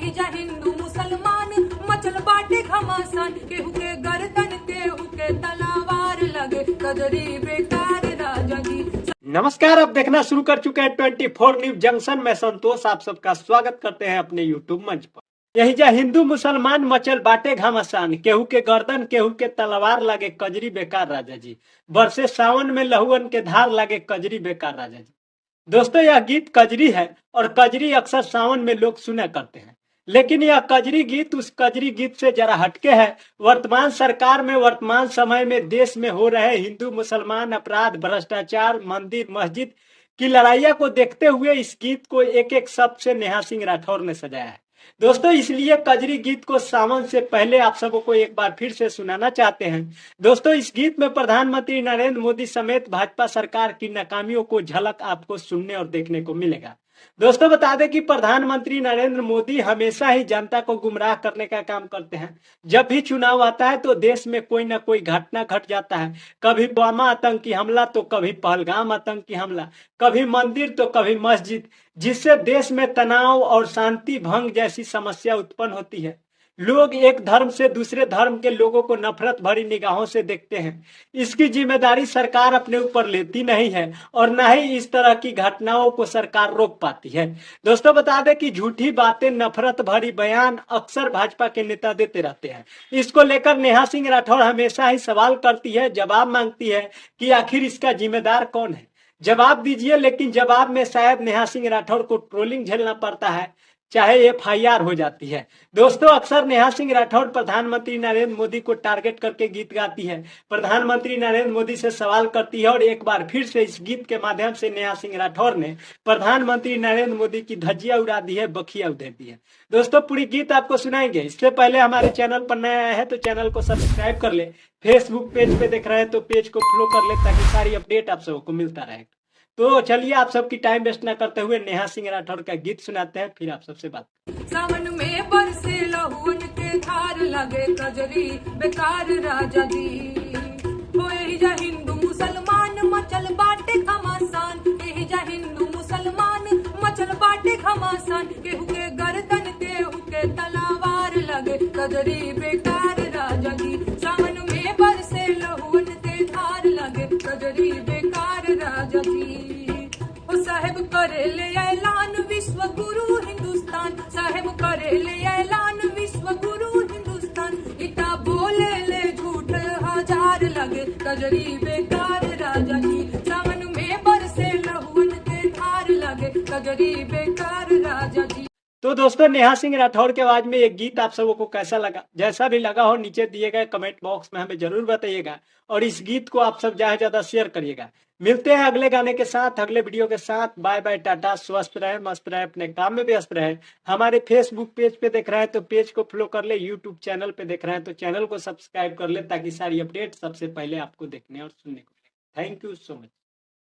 यही जा हिंदू मुसलमान मचल बाटे घमासान, केहू के गर्दन केहू के तलवार लगे कजरी बेकार राजा जी। नमस्कार, आप देखना शुरू कर चुके हैं 24 न्यूज जंक्शन में संतोष आप सबका स्वागत करते हैं अपने यूट्यूब मंच पर। यही जा हिंदू मुसलमान मचल बाटे घमासान, केहू के गर्दन केहू के तलवार लगे कजरी बेकार राजा जी। बरसे सावन में लहुअन के धार लगे कजरी बेकार राजा जी। दोस्तों, यह गीत कजरी है और कजरी अक्सर सावन में लोग सुना करते हैं, लेकिन यह कजरी गीत उस कजरी गीत से जरा हटके है। वर्तमान सरकार में वर्तमान समय में देश में हो रहे हिंदू मुसलमान अपराध, भ्रष्टाचार, मंदिर मस्जिद की लड़ाइया को देखते हुए इस गीत को एक एक शब्द से नेहा सिंह राठौर ने सजाया है। दोस्तों, इसलिए कजरी गीत को सावन से पहले आप सबों को एक बार फिर से सुनाना चाहते हैं। दोस्तों, इस गीत में प्रधानमंत्री नरेंद्र मोदी समेत भाजपा सरकार की नाकामियों को झलक आपको सुनने और देखने को मिलेगा। दोस्तों, बता दें कि प्रधानमंत्री नरेंद्र मोदी हमेशा ही जनता को गुमराह करने का काम करते हैं। जब भी चुनाव आता है तो देश में कोई ना कोई घटना घट जाता है, कभी पुलवामा आतंकी हमला तो कभी पहलगाम आतंकी हमला, कभी मंदिर तो कभी मस्जिद, जिससे देश में तनाव और शांति भंग जैसी समस्या उत्पन्न होती है। लोग एक धर्म से दूसरे धर्म के लोगों को नफरत भरी निगाहों से देखते हैं। इसकी जिम्मेदारी सरकार अपने ऊपर लेती नहीं है और न ही इस तरह की घटनाओं को सरकार रोक पाती है। दोस्तों, बता दें कि झूठी बातें, नफरत भरी बयान अक्सर भाजपा के नेता देते रहते हैं। इसको लेकर नेहा सिंह राठौर हमेशा ही सवाल करती है, जवाब मांगती है कि आखिर इसका जिम्मेदार कौन है। जवाब दीजिए, लेकिन जवाब में शायद नेहा सिंह राठौर को ट्रोलिंग झेलना पड़ता है, चाहे एफआईआर हो जाती है। दोस्तों, अक्सर नेहा सिंह राठौर प्रधानमंत्री नरेंद्र मोदी को टारगेट करके गीत गाती है, प्रधानमंत्री नरेंद्र मोदी से सवाल करती है और एक बार फिर से इस गीत के माध्यम से नेहा सिंह राठौर ने प्रधानमंत्री नरेंद्र मोदी की धज्जियां उड़ा दी है, बखिया उधेड़ दी है। दोस्तों, पूरी गीत आपको सुनाएंगे। इससे पहले हमारे चैनल पर नया आया है तो चैनल को सब्सक्राइब कर ले, फेसबुक पेज पे देख रहे हैं तो पेज को फॉलो कर ले ताकि सारी अपडेट आप सबको मिलता रहे। तो चलिए, आप सबकी टाइम वेस्ट न करते हुए नेहा सिंह राठौर का गीत सुनाते हैं, फिर आप सबसे बात। सावन में बरसे लहुअन के धार लगे कजरी बेकार राजा जी। हो यही जा हिंदू मुसलमान मचल बाटे घमासान, यही जा हिंदू मुसलमान मचल बाटे घमासान, केहू के गर्दन केहू के तलवार लगे कजरी बेकार राजा जी। सावन में बरसे लहुअन के धार लगे कजरी बेकार राजा जी। साहेब करेले ऐलान विश्व गुरु हिंदुस्तान, साहेब करेले ऐलान विश्व गुरु हिंदुस्तान, इता बोले ले झूठ हजार लगे कजरी बेकार राजा जी। सावन में बरसे लहुअन के धार लगे कजरी बेकार राजा जी। तो दोस्तों, नेहा सिंह राठौर के आवाज में एक गीत आप सबों को कैसा लगा? जैसा भी लगा हो नीचे दिए गए कमेंट बॉक्स में हमें जरूर बताइएगा और इस गीत को आप सब ज्यादा शेयर करिएगा। मिलते हैं अगले गाने के साथ, अगले वीडियो के साथ। बाय बाय, टाटा, स्वस्थ रहे, मस्त रहे, अपने काम में व्यस्त रहे। हमारे फेसबुक पेज पे देख रहे हैं तो पेज को फॉलो कर ले, यूट्यूब चैनल पे देख रहे हैं तो चैनल को सब्सक्राइब कर ले ताकि सारी अपडेट सबसे पहले आपको देखने और सुनने को मिले। Thank you so much.